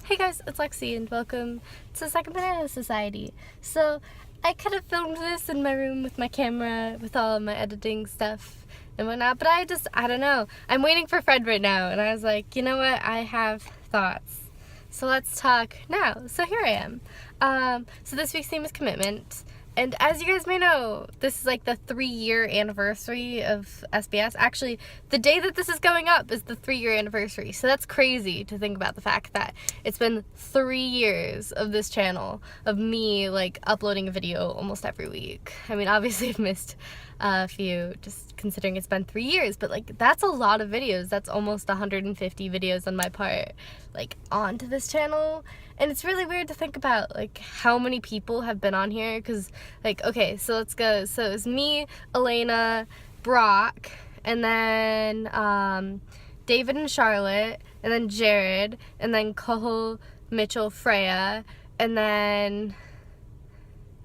Hey guys, it's Lexi and welcome to Second Banana Society. So, I could have filmed this in my room with my camera, with all of my editing stuff and whatnot, but I don't know. I'm waiting for Fred right now, and I was like, you know what, I have thoughts. So let's talk now. So here I am. So this week's theme is commitment. And as you guys may know, this is like the 3-year anniversary of SBS. Actually, the day that this is going up is the 3-year anniversary. So that's crazy to think about the fact that it's been 3 years of this channel, of me like uploading a video almost every week. I mean, obviously I've missed a few just considering it's been 3 years, but like that's a lot of videos. That's almost 150 videos on my part, like onto this channel. And it's really weird to think about like how many people have been on here, because like, okay, so let's go. So it's me, Elena, Brock, and then David and Charlotte, and then Jared, and then Cole, Mitchell, Freya, and then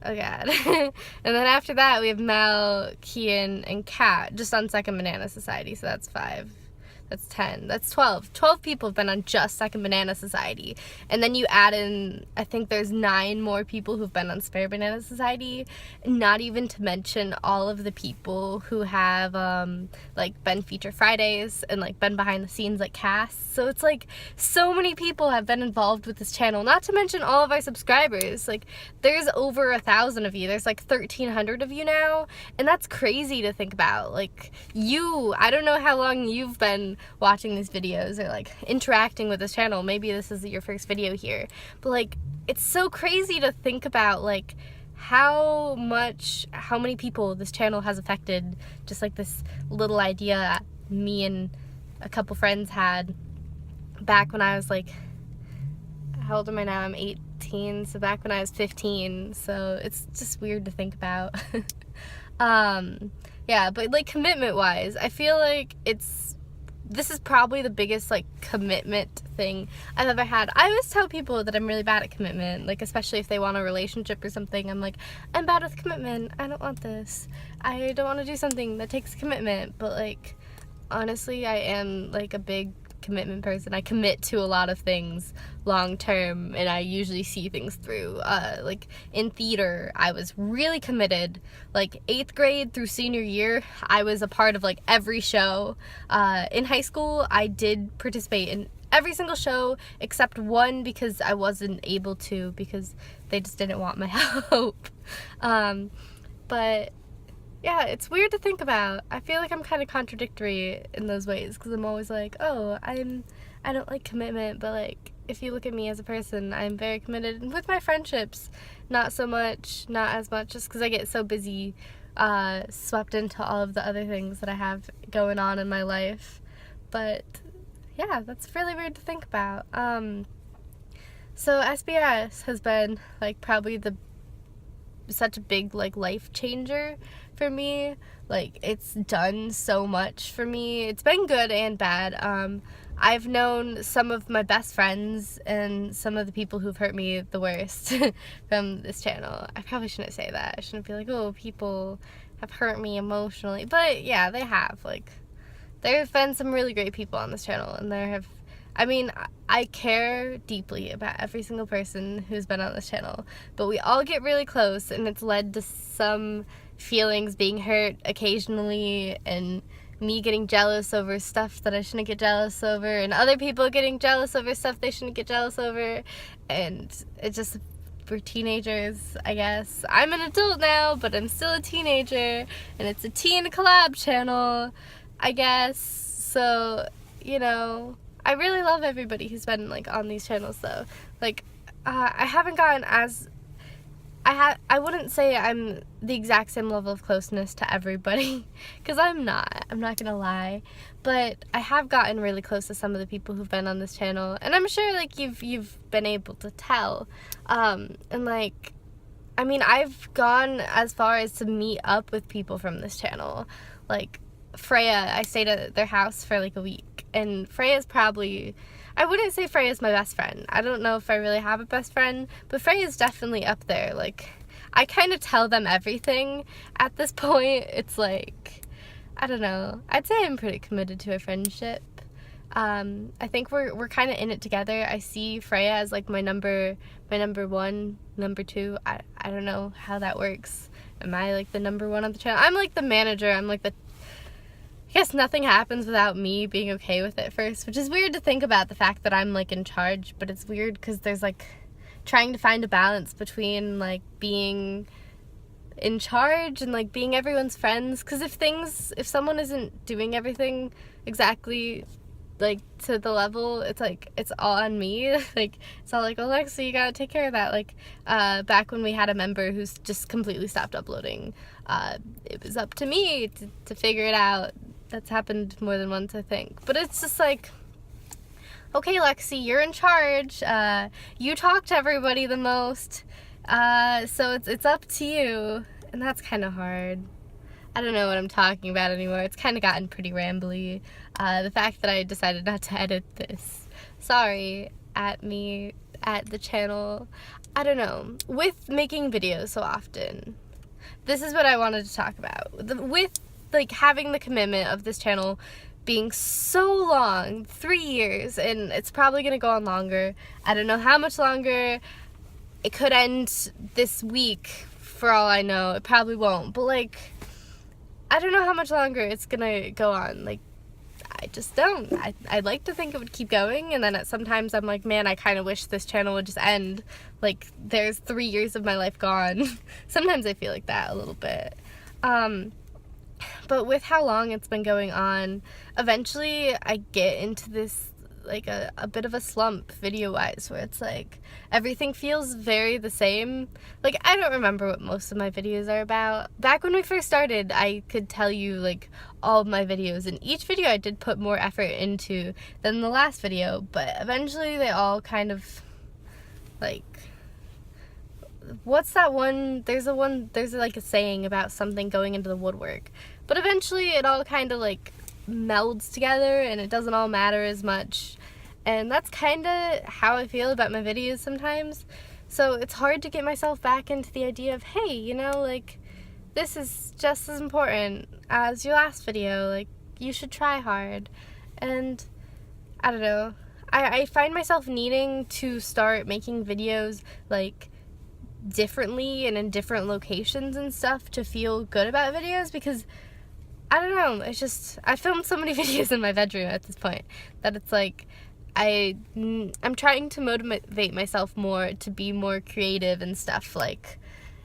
oh god and then after that we have Mel, Kian, and Kat just on Second Banana Society. So that's 5, that's 10, that's 12 people have been on just Second Banana Society, and then you add in, I think there's 9 more people who've been on Spare Banana Society, not even to mention all of the people who have like been Feature Fridays and like been behind the scenes like casts. So it's like so many people have been involved with this channel, not to mention all of our subscribers. Like there's over 1,000 of you, there's like 1,300 of you now, and that's crazy to think about. Like I don't know how long you've been watching these videos or like interacting with this channel. Maybe this is your first video here, but like it's so crazy to think about like how many people this channel has affected. Just like this little idea me and a couple friends had back when I was like, how old am I now? I'm 18, so back when I was 15. So it's just weird to think about. Yeah, but like commitment wise, I feel like this is probably the biggest like commitment thing I've ever had. I always tell people that I'm really bad at commitment, like especially if they want a relationship or something. I'm like, I'm bad with commitment. I don't want this. I don't want to do something that takes commitment. But like honestly, I am like a big commitment person. I commit to a lot of things long term, and I usually see things through. Like in theater, I was really committed. Like 8th grade through senior year, I was a part of like every show. In high school, I did participate in every single show except one because I wasn't able to, because they just didn't want my help. But yeah, it's weird to think about. I feel like I'm kind of contradictory in those ways, because I'm always like, oh, I don't like commitment, but like if you look at me as a person, I'm very committed. And with my friendships, not as much, just because I get so busy, swept into all of the other things that I have going on in my life. But yeah, that's really weird to think about. So SBS has been like probably such a big like life changer for me. Like it's done so much for me. It's been good and bad. I've known some of my best friends and some of the people who've hurt me the worst from this channel. I probably shouldn't say that. I shouldn't be like, oh, people have hurt me emotionally, but yeah, they have. Like there have been some really great people on this channel, and I care deeply about every single person who's been on this channel, but we all get really close, and it's led to some feelings being hurt occasionally, and me getting jealous over stuff that I shouldn't get jealous over, and other people getting jealous over stuff they shouldn't get jealous over, and it just, we're teenagers, I guess. I'm an adult now, but I'm still a teenager, and it's a teen collab channel, I guess. So, you know, I really love everybody who's been like on these channels though. Like I haven't gotten I wouldn't say I'm the exact same level of closeness to everybody, because I'm not gonna lie, but I have gotten really close to some of the people who've been on this channel, and I'm sure like you've been able to tell. And like, I mean, I've gone as far as to meet up with people from this channel. Like Freya, I stayed at their house for like a week, and Freya's probably, I wouldn't say Freya's my best friend. I don't know if I really have a best friend, but Freya's definitely up there. Like, I kind of tell them everything at this point. It's like, I don't know. I'd say I'm pretty committed to a friendship. I think we're kind of in it together. I see Freya as like my number one, number two. I don't know how that works. Am I like the number one on the channel? I'm like the manager. I'm like the, I guess nothing happens without me being okay with it first, which is weird to think about, the fact that I'm like in charge, but it's weird because there's like trying to find a balance between like being in charge and like being everyone's friends, because if someone isn't doing everything exactly like to the level, it's like it's all on me. Like it's all like, Alexa, you gotta take care of that. Like back when we had a member who's just completely stopped uploading, it was up to me to figure it out. That's happened more than once, I think. But it's just like, okay, Lexi, you're in charge. You talk to everybody the most, so it's up to you, and that's kind of hard. I don't know what I'm talking about anymore. It's kind of gotten pretty rambly. The fact that I decided not to edit this, sorry at me, at the channel. I don't know. With making videos so often, this is what I wanted to talk about. With like having the commitment of this channel being so long, 3 years, and it's probably gonna go on longer. I don't know how much longer. It could end this week for all I know. It probably won't, but like, I don't know how much longer it's gonna go on. Like, I just don't. I'd like to think it would keep going, and then sometimes I'm like, man, I kind of wish this channel would just end. Like, there's 3 years of my life gone. Sometimes I feel like that a little bit. But with how long it's been going on, eventually I get into this, like a bit of a slump video-wise, where it's like everything feels very the same. Like, I don't remember what most of my videos are about. Back when we first started, I could tell you like all of my videos, and each video I did put more effort into than the last video, but eventually they all kind of like, what's that one, there's like a saying about something going into the woodwork, but eventually it all kind of like melds together and it doesn't all matter as much. And that's kind of how I feel about my videos sometimes. So it's hard to get myself back into the idea of, hey, you know, like, this is just as important as your last video. Like, you should try hard. And I don't know. I find myself needing to start making videos like differently and in different locations and stuff to feel good about videos, because I don't know, it's just, I filmed so many videos in my bedroom at this point that it's like I'm trying to motivate myself more to be more creative and stuff, like,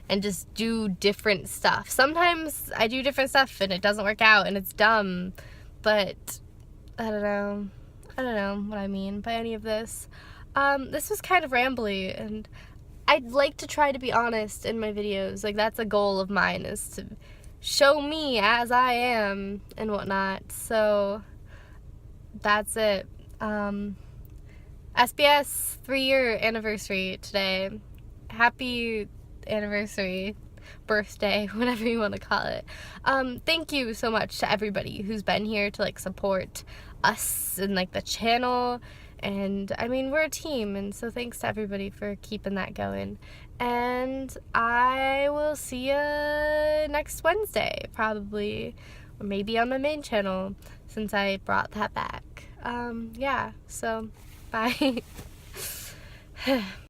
and just do different stuff. Sometimes I do different stuff and it doesn't work out and it's dumb, but I don't know what I mean by any of this. This was kind of rambly, and I'd like to try to be honest in my videos. Like, that's a goal of mine, is to show me as I am and whatnot. So that's it. SBS 3-year anniversary today. Happy anniversary, birthday, whatever you want to call it. Thank you so much to everybody who's been here to like support us and like the channel. And I mean, we're a team, and so thanks to everybody for keeping that going. And I will see you next Wednesday, probably, or maybe on my main channel, since I brought that back. Yeah, so bye.